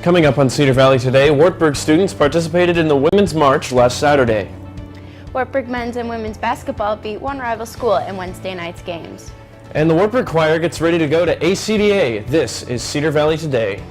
Coming up on Cedar Valley today, Wartburg students participated in the Women's March last Saturday. Wartburg men's and women's basketball beat one rival school in Wednesday night's games. And the Wartburg Choir gets ready to go to ACDA. This is Cedar Valley Today.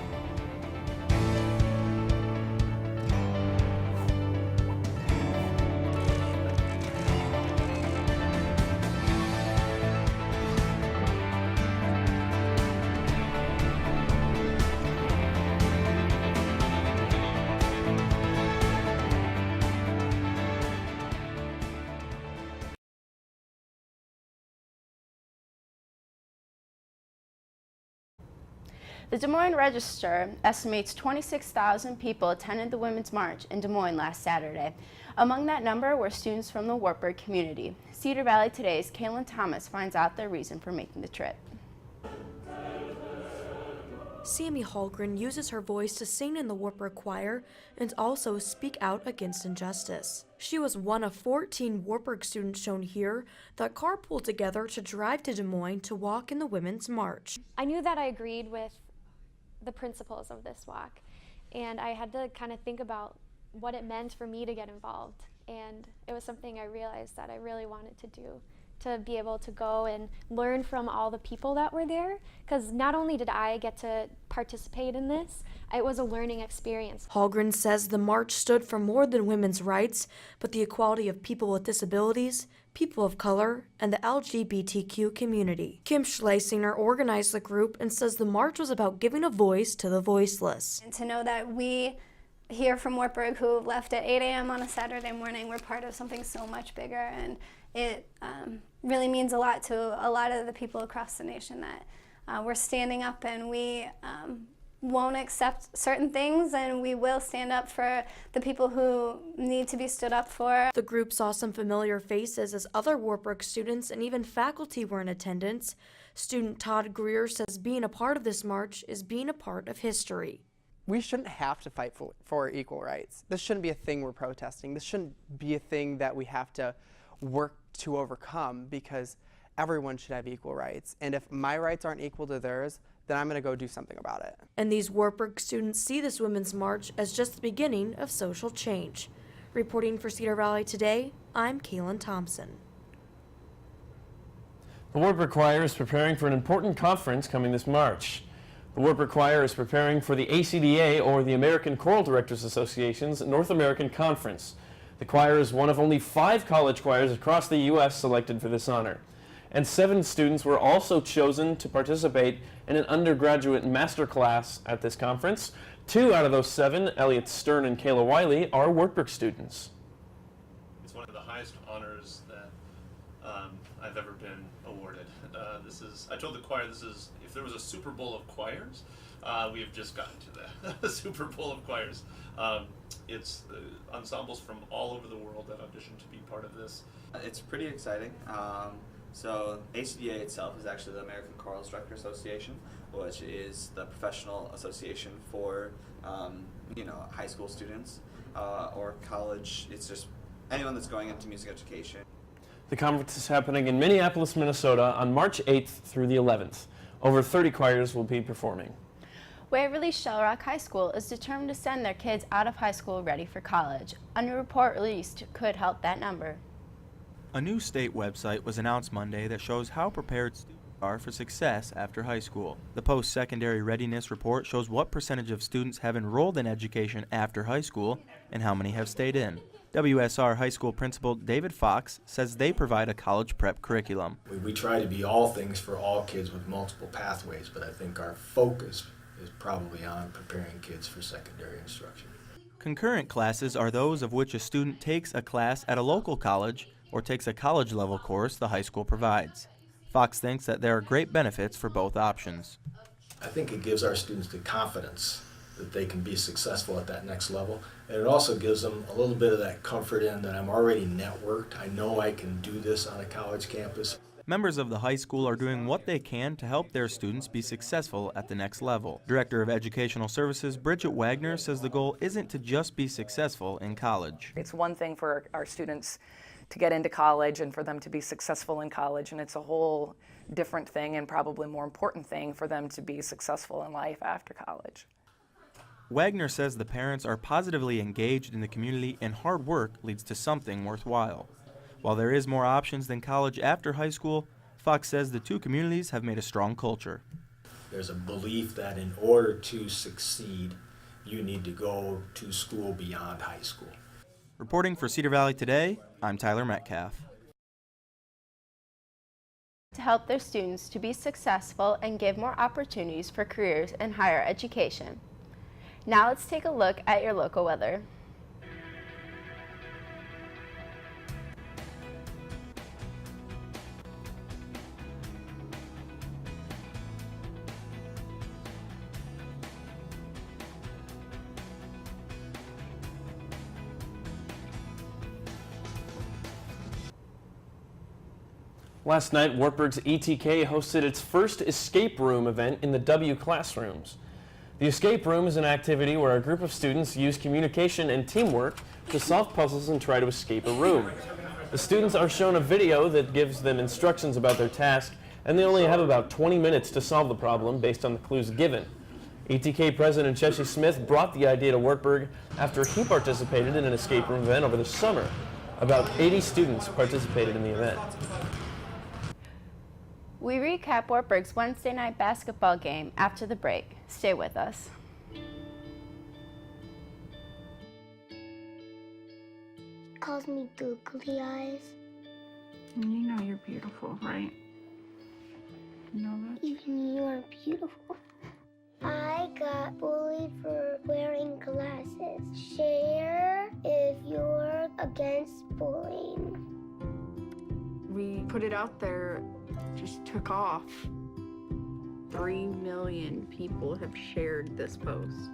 The Des Moines Register estimates 26,000 people attended the Women's March in Des Moines last Saturday. Among that number were students from the Wartburg community. Cedar Valley Today's Kaylin Thomas finds out their reason for making the trip. Sammy Hallgren uses her voice to sing in the Wartburg Choir and also speak out against injustice. She was one of 14 Wartburg students shown here that carpooled together to drive to Des Moines to walk in the Women's March. I knew that I agreed with the principles of this walk, and I had to kind of think about what it meant for me to get involved, and it was something I realized that I really wanted to do, to be able to go and learn from all the people that were there, because not only did I get to participate in this, it was a learning experience. Hallgren says the march stood for more than women's rights, but the equality of people with disabilities, people of color, and the LGBTQ community. Kim Schlesinger organized the group and says the march was about giving a voice to the voiceless. And to know that we here from Wartburg who left at 8 a.m. on a Saturday morning, we're part of something so much bigger, and it really means a lot to a lot of the people across the nation that we're standing up, and we won't accept certain things, and we will stand up for the people who need to be stood up for. The group saw some familiar faces as other Wartburg students and even faculty were in attendance. Student Todd Greer says being a part of this march is being a part of history. We shouldn't have to fight for equal rights. This shouldn't be a thing we're protesting. This shouldn't be a thing that we have to work to overcome, because everyone should have equal rights. And if my rights aren't equal to theirs, then I'm going to go do something about it. And these Wartburg students see this Women's March as just the beginning of social change. Reporting for Cedar Valley Today, I'm Kaylin Thompson. The Wartburg Choir is preparing for an important conference coming this March. The Wartburg Choir is preparing for the ACDA, or the American Choral Directors Association's North American Conference. The choir is one of only 5 college choirs across the U.S. selected for this honor. And 7 students were also chosen to participate in an undergraduate master class at this conference. 2 out of those 7, Elliot Stern and Kayla Wiley, are Wartburg students. It's one of the highest honors that I've ever been awarded. I told the choir, if there was a Super Bowl of choirs, we have just gotten to the Super Bowl of choirs. It's ensembles from all over the world that audition to be part of this. It's pretty exciting. So ACDA itself is actually the American Choral Directors Association, which is the professional association for high school students or college. It's just anyone that's going into music education. The conference is happening in Minneapolis, Minnesota on March 8th through the 11th. Over 30 choirs will be performing. Waverly Shell Rock High School is determined to send their kids out of high school ready for college. A new report released could help that number. A new state website was announced Monday that shows how prepared students are for success after high school. The post-secondary readiness report shows what percentage of students have enrolled in education after high school and how many have stayed in. WSR High School Principal David Fox says they provide a college prep curriculum. We try to be all things for all kids with multiple pathways, but I think our focus is probably on preparing kids for secondary instruction. Concurrent classes are those of which a student takes a class at a local college or takes a college-level course the high school provides. Fox thinks that there are great benefits for both options. I think it gives our students the confidence that they can be successful at that next level, and it also gives them a little bit of that comfort in that I'm already networked. I know I can do this on a college campus. Members of the high school are doing what they can to help their students be successful at the next level. Director of Educational Services Bridget Wagner says the goal isn't to just be successful in college. It's one thing for our students to get into college and for them to be successful in college, and it's a whole different thing and probably more important thing for them to be successful in life after college. Wagner says the parents are positively engaged in the community and hard work leads to something worthwhile. While there is more options than college after high school, Fox says the two communities have made a strong culture. There's a belief that in order to succeed, you need to go to school beyond high school. Reporting for Cedar Valley Today, I'm Tyler Metcalf. To help their students to be successful and give more opportunities for careers in higher education. Now let's take a look at your local weather. Last night, Wartburg's ETK hosted its first escape room event in the W classrooms. The escape room is an activity where a group of students use communication and teamwork to solve puzzles and try to escape a room. The students are shown a video that gives them instructions about their task, and they only have about 20 minutes to solve the problem based on the clues given. ETK President Jesse Smith brought the idea to Wartburg after he participated in an escape room event over the summer. About 80 students participated in the event. We recap Wartburg's Wednesday night basketball game after the break. Stay with us. Calls me googly eyes. You know you're beautiful, right? You know that? Even you are beautiful. I got bullied for wearing glasses. Share if you're against bullying. We put it out there, just took off. 3 million people have shared this post.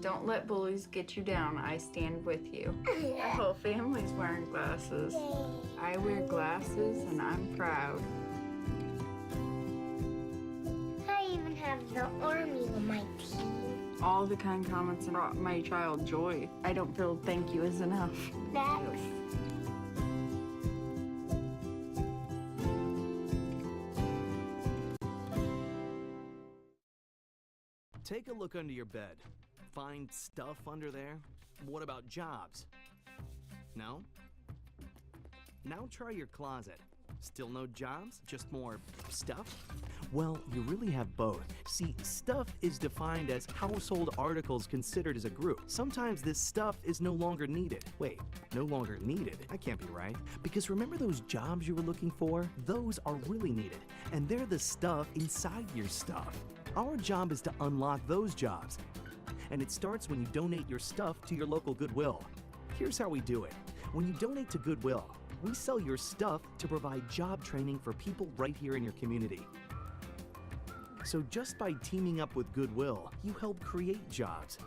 Don't let bullies get you down. I stand with you. Our whole family's wearing glasses. I wear glasses and I'm proud. I even have the army on my team. All the kind comments brought my child joy. I don't feel thank you is enough. Next. Take a look under your bed. Find stuff under there? What about jobs? No? Now try your closet. Still no jobs? Just more stuff? Well, you really have both. See, stuff is defined as household articles considered as a group. Sometimes this stuff is no longer needed. Wait, no longer needed? That can't be right. Because remember those jobs you were looking for? Those are really needed. And they're the stuff inside your stuff. Our job is to unlock those jobs. And it starts when you donate your stuff to your local Goodwill. Here's how we do it. When you donate to Goodwill, we sell your stuff to provide job training for people right here in your community. So just by teaming up with Goodwill, you help create jobs.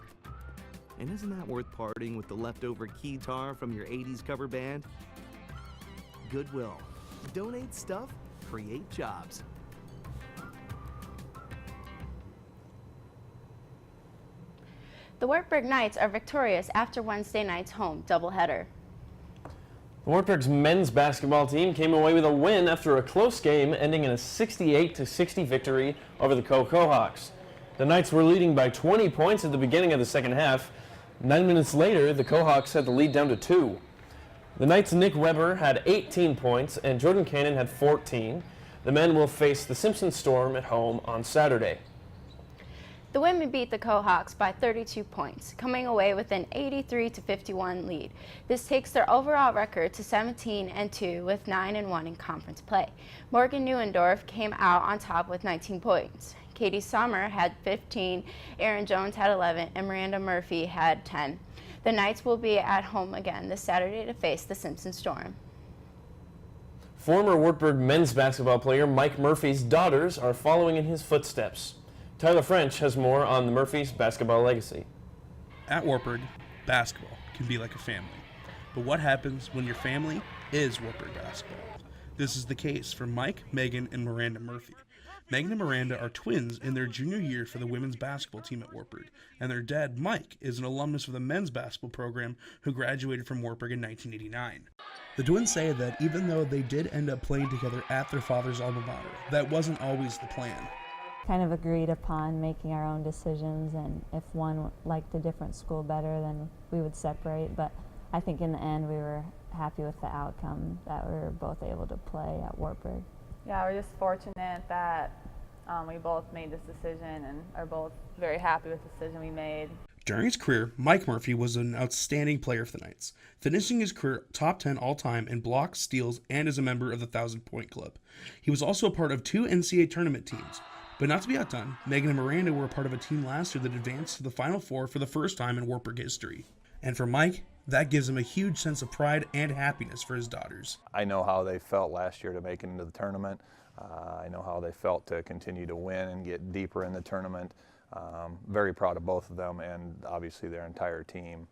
And isn't that worth parting with the leftover keytar from your 80s cover band? Goodwill. Donate stuff, create jobs. The Wartburg Knights are victorious after Wednesday night's home doubleheader. Wartburg's men's basketball team came away with a win after a close game, ending in a 68-60 victory over the Cohawks. The Knights were leading by 20 points at the beginning of the second half. 9 minutes later, the Cohawks had the lead down to 2. The Knights' Nick Weber had 18 points and Jordan Cannon had 14. The men will face the Simpson Storm at home on Saturday. The women beat the Cohawks by 32 points, coming away with an 83-51 lead. This takes their overall record to 17-2 with 9-1 in conference play. Morgan Neuendorf came out on top with 19 points. Katie Sommer had 15, Erin Jones had 11, and Miranda Murphy had 10. The Knights will be at home again this Saturday to face the Simpson Storm. Former Wartburg men's basketball player Mike Murphy's daughters are following in his footsteps. Tyler French has more on the Murphys' basketball legacy. At Wartburg, basketball can be like a family. But what happens when your family is Wartburg basketball? This is the case for Mike, Megan, and Miranda Murphy. Megan and Miranda are twins in their junior year for the women's basketball team at Wartburg, and their dad, Mike, is an alumnus of the men's basketball program who graduated from Wartburg in 1989. The twins say that even though they did end up playing together at their father's alma mater, that wasn't always the plan. kind of agreed upon making our own decisions, and if one liked a different school better, then we would separate. But I think in the end we were happy with the outcome, that we were both able to play at Wartburg. Yeah, we're just fortunate that we both made this decision and are both very happy with the decision we made. During his career, Mike Murphy was an outstanding player for the Knights, finishing his career top 10 all-time in blocks, steals, and as a member of the 1,000-point club. He was also a part of 2 NCAA tournament teams. But not to be outdone, Megan and Miranda were a part of a team last year that advanced to the Final Four for the first time in Wartburg history. And for Mike, that gives him a huge sense of pride and happiness for his daughters. I know how they felt last year to make it into the tournament. I know how they felt to continue to win and get deeper in the tournament. Very proud of both of them and obviously their entire team.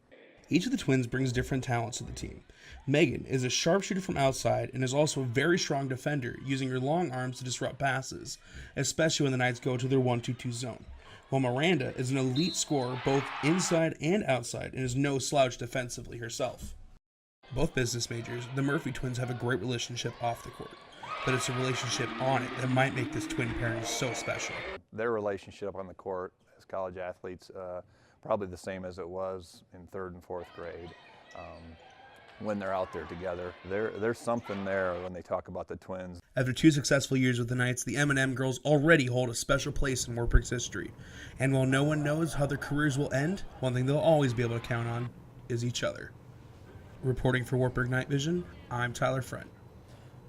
Each of the twins brings different talents to the team. Megan is a sharpshooter from outside and is also a very strong defender, using her long arms to disrupt passes, especially when the Knights go to their 1-2-2 zone. While Miranda is an elite scorer both inside and outside and is no slouch defensively herself. Both business majors, the Murphy twins have a great relationship off the court, but it's a relationship on it that might make this twin pairing so special. Their relationship on the court as college athletes, probably the same as it was in 3rd and 4th grade. When they're out there together, there's something there when they talk about the twins. After 2 successful years with the Knights, the M&M girls already hold a special place in Wartburg's history. And while no one knows how their careers will end, one thing they'll always be able to count on is each other. Reporting for Wartburg Night Vision, I'm Tyler Friend.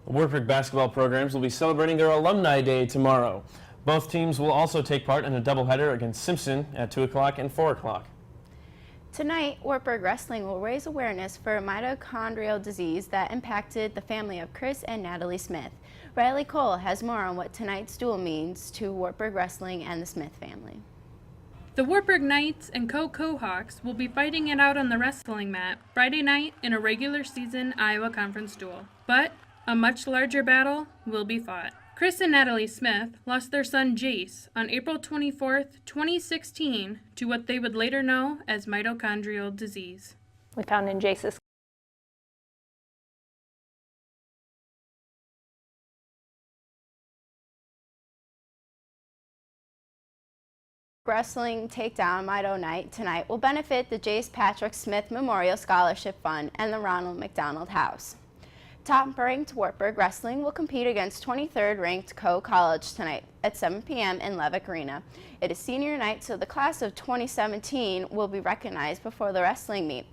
The Wartburg basketball programs will be celebrating their Alumni Day tomorrow. Both teams will also take part in a doubleheader against Simpson at 2 o'clock and 4 o'clock. Tonight, Wartburg Wrestling will raise awareness for mitochondrial disease that impacted the family of Chris and Natalie Smith. Riley Cole has more on what tonight's duel means to Wartburg Wrestling and the Smith family. The Wartburg Knights and Co-Hawks will be fighting it out on the wrestling mat Friday night in a regular season Iowa Conference duel. But a much larger battle will be fought. Chris and Natalie Smith lost their son Jace on April 24th, 2016 to what they would later know as mitochondrial disease. We found in Jace's Wrestling Takedown Mito Night tonight will benefit the Jace Patrick Smith Memorial Scholarship Fund and the Ronald McDonald House. Top-ranked Wartburg Wrestling will compete against 23rd-ranked Co-College tonight at 7 p.m. in Levick Arena. It is senior night, so the class of 2017 will be recognized before the wrestling meet.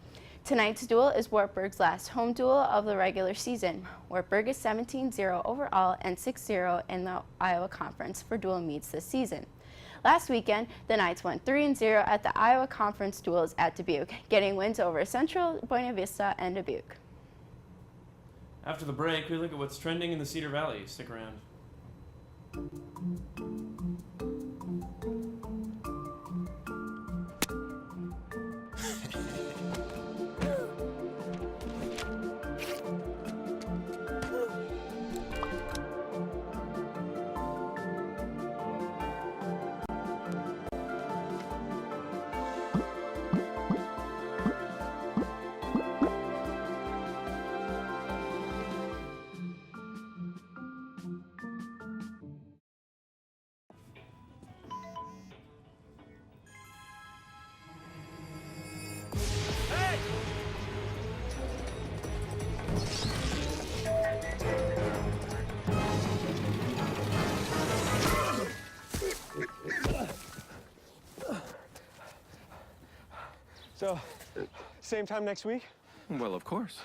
Tonight's duel is Wartburg's last home duel of the regular season. Wartburg is 17-0 overall and 6-0 in the Iowa Conference for duel meets this season. Last weekend, the Knights went 3-0 at the Iowa Conference duels at Dubuque, getting wins over Central, Buena Vista, and Dubuque. After the break, we look at what's trending in the Cedar Valley. Stick around. So, same time next week? Well, of course.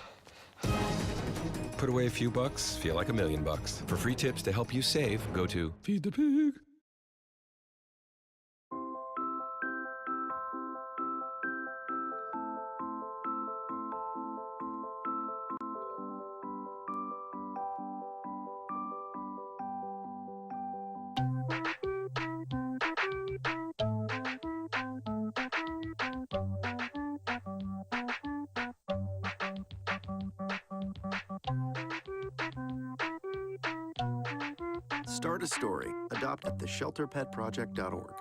Put away a few bucks, feel like $1 million. For free tips to help you save, go to Feed the Pig. Start a story. Adopt at theshelterpetproject.org.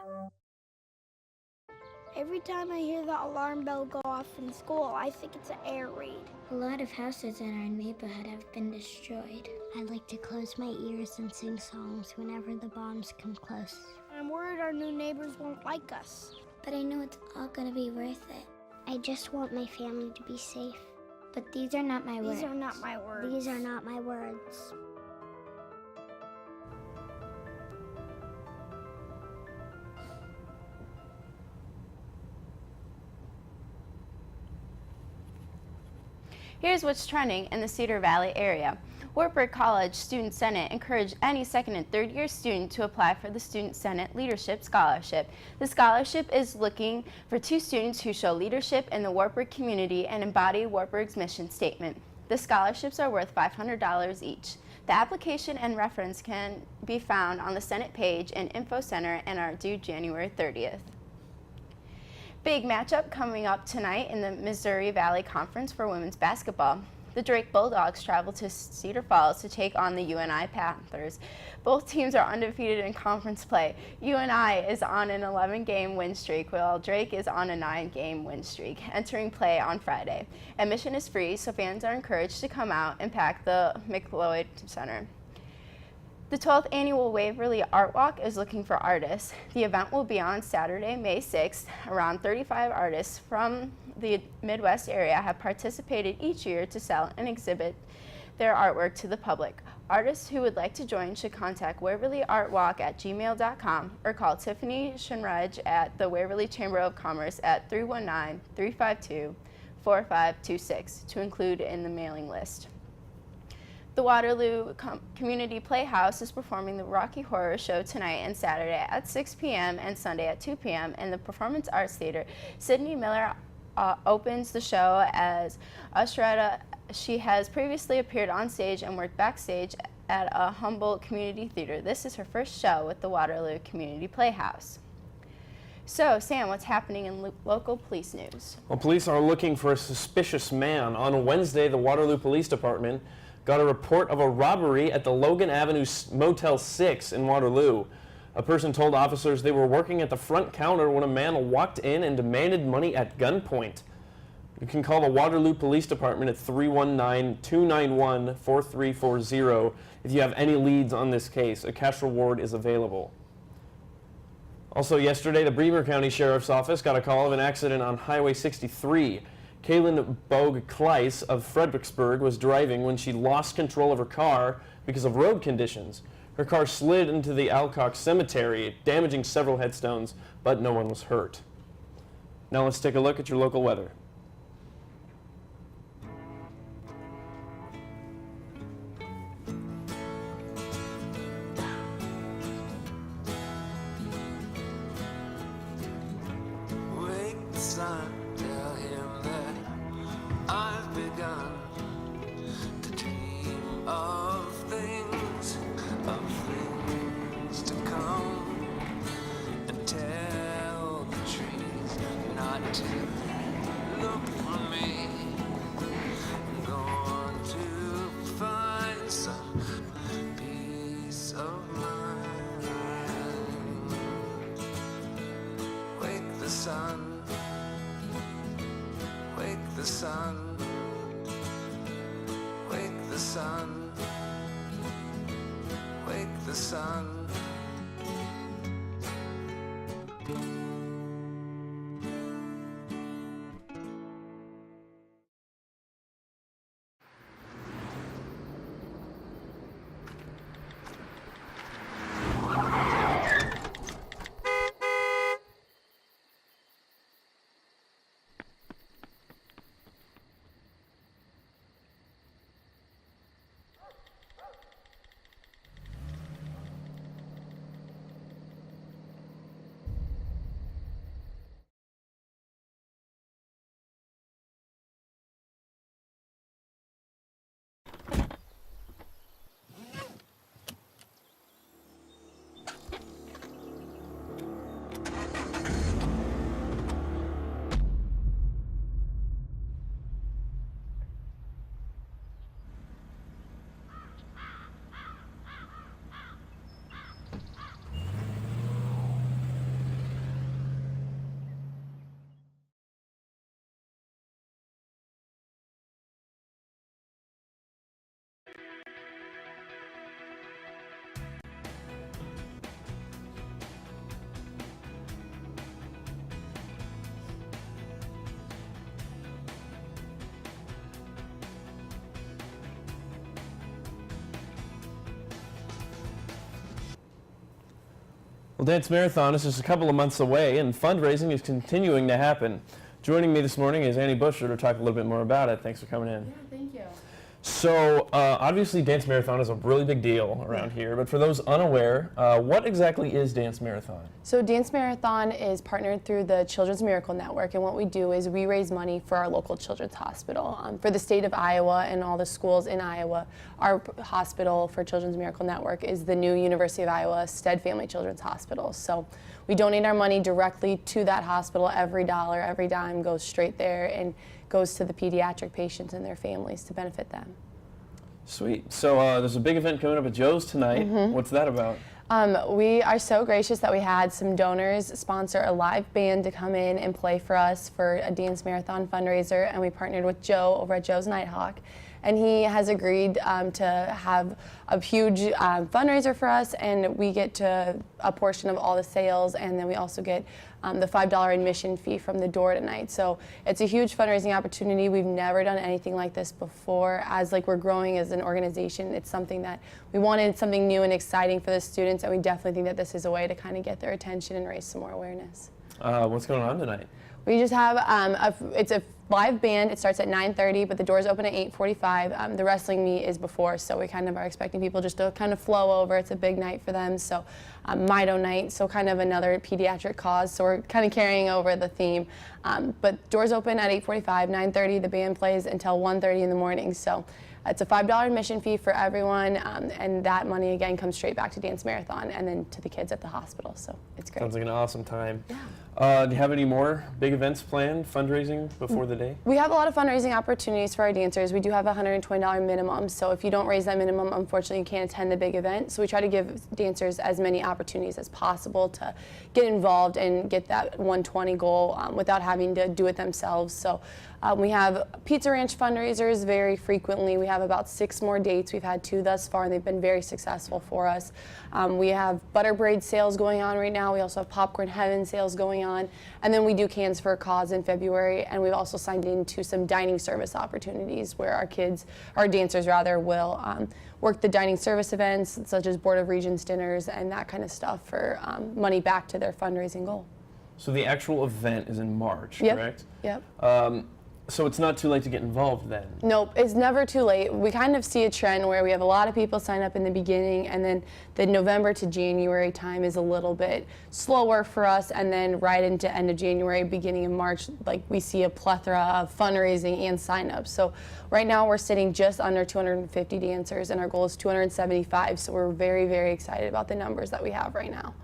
Every time I hear the alarm bell go off in school, I think it's an air raid. A lot of houses in our neighborhood have been destroyed. I like to close my ears and sing songs whenever the bombs come close. I'm worried our new neighbors won't like us. But I know it's all gonna be worth it. I just want my family to be safe. But these are not my words. These are not my words. These are not my words. Here's what's trending in the Cedar Valley area. Wartburg College Student Senate encouraged any second and third year student to apply for the Student Senate Leadership Scholarship. The scholarship is looking for 2 students who show leadership in the Wartburg community and embody Wartburg's mission statement. The scholarships are worth $500 each. The application and reference can be found on the Senate page and Info Center and are due January 30th. Big matchup coming up tonight in the Missouri Valley Conference for women's basketball. The Drake Bulldogs travel to Cedar Falls to take on the UNI Panthers. Both teams are undefeated in conference play. UNI is on an 11-game win streak, while Drake is on a 9-game win streak, entering play on Friday. Admission is free, so fans are encouraged to come out and pack the McLeod Center. The 12th annual Waverly Art Walk is looking for artists. The event will be on Saturday, May 6th. Around 35 artists from the Midwest area have participated each year to sell and exhibit their artwork to the public. Artists who would like to join should contact waverlyartwalk@gmail.com or call Tiffany Shinraj at the Waverly Chamber of Commerce at 319-352-4526 to include in the mailing list. The Waterloo Community Playhouse is performing the Rocky Horror Show tonight and Saturday at 6 p.m. and Sunday at 2 p.m. in the Performance Arts Theater. Sydney Miller opens the show as Usheretta. She has previously appeared on stage and worked backstage at a Humboldt Community Theater. This is her first show with the Waterloo Community Playhouse. So, Sam, what's happening in local police news? Well, police are looking for a suspicious man. On Wednesday, the Waterloo Police Department got a report of a robbery at the Logan Avenue Motel 6 in Waterloo. A person told officers they were working at the front counter when a man walked in and demanded money at gunpoint. You can call the Waterloo Police Department at 319-291-4340 if you have any leads on this case. A cash reward is available. Also yesterday, the Bremer County Sheriff's Office got a call of an accident on Highway 63. Kaylin Bogue-Kleiss of Fredericksburg was driving when she lost control of her car because of road conditions. Her car slid into the Alcock Cemetery, damaging several headstones, but no one was hurt. Now let's take a look at your local weather. Wake the sun, tell him that I've begun to dream of things to come, and tell the trees not to look for me. I'm going to find some peace of mind. Wake the sun, wake the sun, wake the sun, wake the sun. Well, Dance Marathon is just a couple of months away, and fundraising is continuing to happen. Joining me this morning is Annie Busher to talk a little bit more about it. Thanks for coming in. Yeah, thank you. So, obviously, Dance Marathon is a really big deal around here, but for those unaware, what exactly is Dance Marathon? So Dance Marathon is partnered through the Children's Miracle Network, and what we do is we raise money for our local children's hospital. For the state of Iowa and all the schools in Iowa, our hospital for Children's Miracle Network is the new University of Iowa Stead Family Children's Hospital. So we donate our money directly to that hospital. Every dollar, every dime goes straight there and goes to the pediatric patients and their families to benefit them. Sweet. So there's a big event coming up at Joe's tonight. What's that about? We are so gracious that we had some donors sponsor a live band to come in and play for us for a Dance Marathon fundraiser, and we partnered with Joe over at Joe's Nighthawk. And he has agreed to have a huge fundraiser for us, and we get to a portion of all the sales, and then we also get the $5 admission fee from the door tonight. So it's a huge fundraising opportunity. We've never done anything like this before. As we're growing as an organization, it's something that we wanted, something new and exciting for the students, and we definitely think that this is a way to kind of get their attention and raise some more awareness. What's going on tonight? We just have it's a live band. It starts at 9:30, but the doors open at 8:45. The wrestling meet is before, so we kind of are expecting people just to kind of flow over. It's a big night for them, so Mido night, so kind of another pediatric cause. So we're kind of carrying over the theme. But doors open at 8:45, 9:30. The band plays until 1:30 in the morning. So it's a $5 admission fee for everyone, and that money again comes straight back to Dance Marathon and then to the kids at the hospital. So it's great. Sounds like an awesome time. Yeah. Do you have any more big events planned, fundraising before the day? We have a lot of fundraising opportunities for our dancers. We do have a $120 minimum, so if you don't raise that minimum, unfortunately you can't attend the big event. So we try to give dancers as many opportunities as possible to get involved and get that 120 goal without having to do it themselves. So we have Pizza Ranch fundraisers very frequently. We have about 6 more dates. We've had 2 thus far, and they've been very successful for us. We have butter braid sales going on right now. We also have Popcorn Heaven sales going on. And then we do Cans for a Cause in February, and we've also signed into some dining service opportunities where our dancers will work the dining service events, such as Board of Regents dinners and that kind of stuff for money back to their fundraising goal. So the actual event is in March, correct? Yep. So it's not too late to get involved then? Nope, it's never too late. We kind of see a trend where we have a lot of people sign up in the beginning, and then the November to January time is a little bit slower for us, and then right into end of January, beginning of March, we see a plethora of fundraising and sign-ups. So right now we're sitting just under 250 dancers, and our goal is 275, so we're very, very excited about the numbers that we have right now.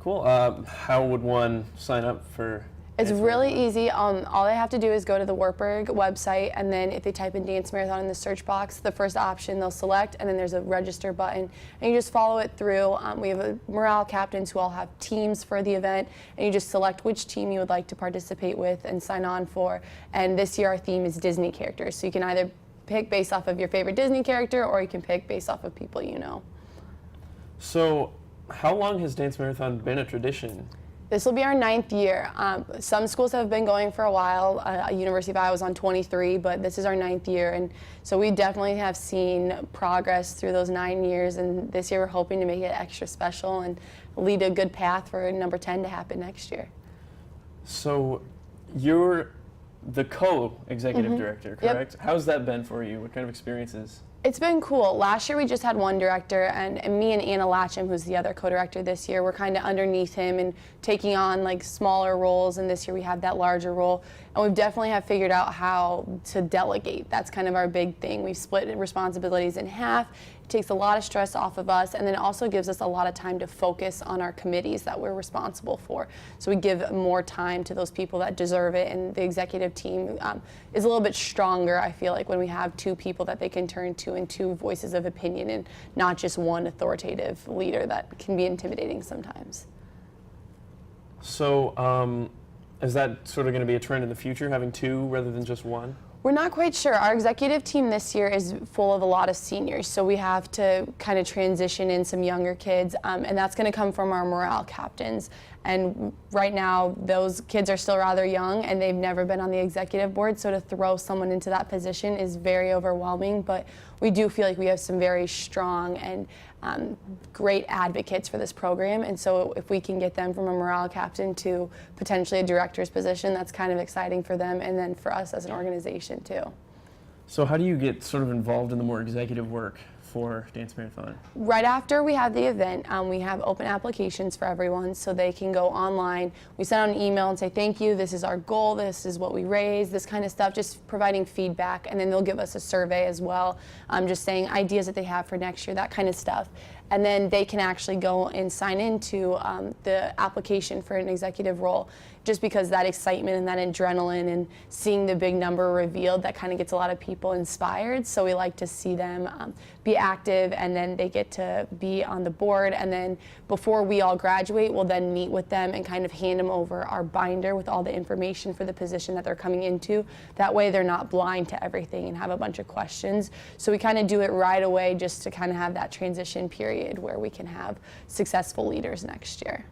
Cool. How would one sign up for? It's really easy. All they have to do is go to the Wartburg website, and then if they type in Dance Marathon in the search box, the first option they'll select, and then there's a register button, and you just follow it through. We have morale captains who all have teams for the event, and you just select which team you would like to participate with and sign on for. And this year our theme is Disney characters, so you can either pick based off of your favorite Disney character, or you can pick based off of people you know. So how long has Dance Marathon been a tradition? This will be our 9th year. Some schools have been going for a while. University of Iowa's on 23, but this is our 9th year, and so we definitely have seen progress through those 9 years, and this year we're hoping to make it extra special and lead a good path for number 10 to happen next year. So you're the co-executive director, correct? Yep. How's that been for you? What kind of experiences? It's been cool. Last year we just had one director, and me and Anna Latcham, who's the other co-director this year, we're kind of underneath him and taking on smaller roles, and this year we have that larger role. And we definitely have figured out how to delegate. That's kind of our big thing. We've split responsibilities in half. It takes a lot of stress off of us, and then it also gives us a lot of time to focus on our committees that we're responsible for. So we give more time to those people that deserve it, and the executive team is a little bit stronger, I feel like, when we have 2 people that they can turn to and 2 voices of opinion, and not just one authoritative leader that can be intimidating sometimes. So is that sort of going to be a trend in the future, having 2 rather than just 1? We're not quite sure. Our executive team this year is full of a lot of seniors, so we have to kind of transition in some younger kids, and that's going to come from our morale captains. And right now, those kids are still rather young and they've never been on the executive board, so to throw someone into that position is very overwhelming, but we do feel like we have some very strong and great advocates for this program, and so if we can get them from a morale captain to potentially a director's position, that's kind of exciting for them and then for us as an organization too. So how do you get sort of involved in the more executive work for Dance Marathon? Right after we have the event, we have open applications for everyone so they can go online. We send out an email and say, thank you, this is our goal, this is what we raised, this kind of stuff, just providing feedback, and then they'll give us a survey as well, just saying ideas that they have for next year, that kind of stuff. And then they can actually go and sign into the application for an executive role, just because that excitement and that adrenaline and seeing the big number revealed, that kind of gets a lot of people inspired. So we like to see them be active, and then they get to be on the board, and then before we all graduate, we'll then meet with them and kind of hand them over our binder with all the information for the position that they're coming into. That way they're not blind to everything and have a bunch of questions. So we kind of do it right away just to kind of have that transition period where we can have successful leaders next year.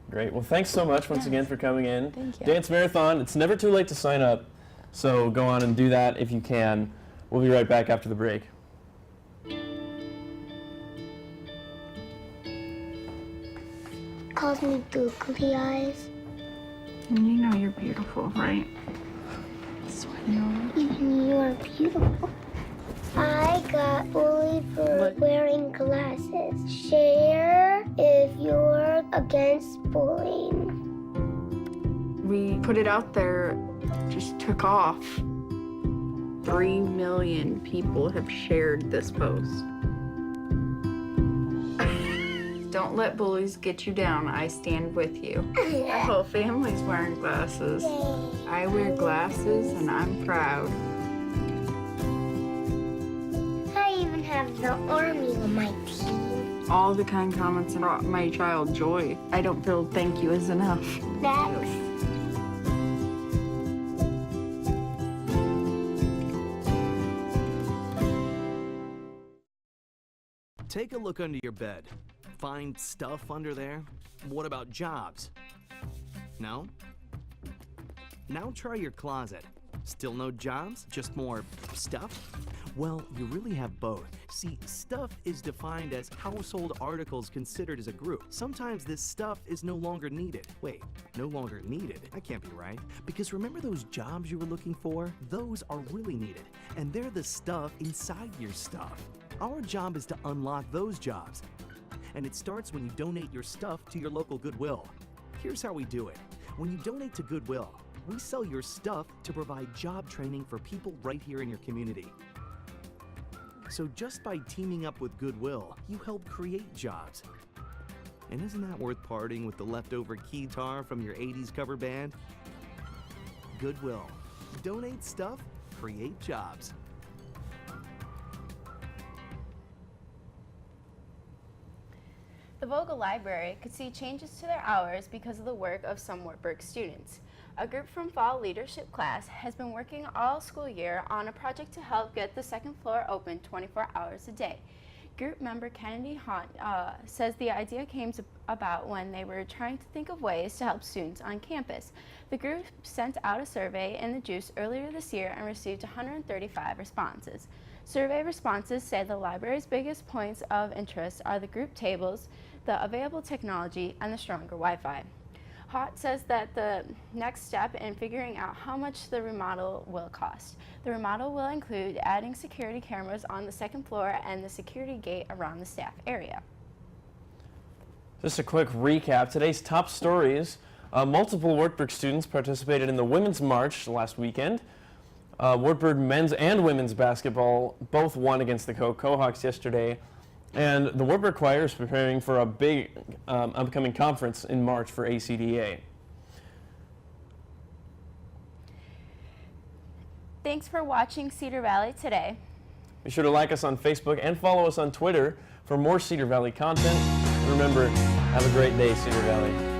Great. Well, thanks so much once again for coming in. Thank you. Dance Marathon, it's never too late to sign up, so go on and do that if you can. We'll be right back after the break. Calls me googly eyes. And you know you're beautiful, right? Even you are beautiful. I got bullied for wearing glasses. Share if you're against bullying. We put it out there, just took off. 3 million people have shared this post. Don't let bullies get you down. I stand with you. Our whole family's wearing glasses. I wear glasses and I'm proud. I even have the army on my team. All the kind comments brought my child joy. I don't feel thank you is enough. Next. Take a look under your bed. Find stuff under there? What about jobs? No? Now try your closet. Still no jobs? Just more stuff? Well, you really have both. See, stuff is defined as household articles considered as a group. Sometimes this stuff is no longer needed. Wait, no longer needed? That can't be right. Because remember those jobs you were looking for? Those are really needed, and they're the stuff inside your stuff. Our job is to unlock those jobs, and it starts when you donate your stuff to your local Goodwill. Here's how we do it. When you donate to Goodwill, we sell your stuff to provide job training for people right here in your community. So just by teaming up with Goodwill, you help create jobs. And isn't that worth parting with the leftover keytar from your 80s cover band? Goodwill. Donate stuff, create jobs. The Vogel Library could see changes to their hours because of the work of some Wartburg students. A group from fall leadership class has been working all school year on a project to help get the second floor open 24 hours a day. Group member Kennedy Hunt says the idea came about when they were trying to think of ways to help students on campus. The group sent out a survey in the Juice earlier this year and received 135 responses. Survey responses say the library's biggest points of interest are the group tables, the available technology, and the stronger Wi-Fi. Hott says that the next step in figuring out how much the remodel will cost. The remodel will include adding security cameras on the second floor and the security gate around the staff area. Just a quick recap. Today's top stories. Multiple Wartburg students participated in the Women's March last weekend. Wartburg men's and women's basketball both won against the Cohawks yesterday. And the Wartburg Choir is preparing for a big upcoming conference in March for ACDA. Thanks for watching Cedar Valley Today. Be sure to like us on Facebook and follow us on Twitter for more Cedar Valley content. And remember, have a great day, Cedar Valley.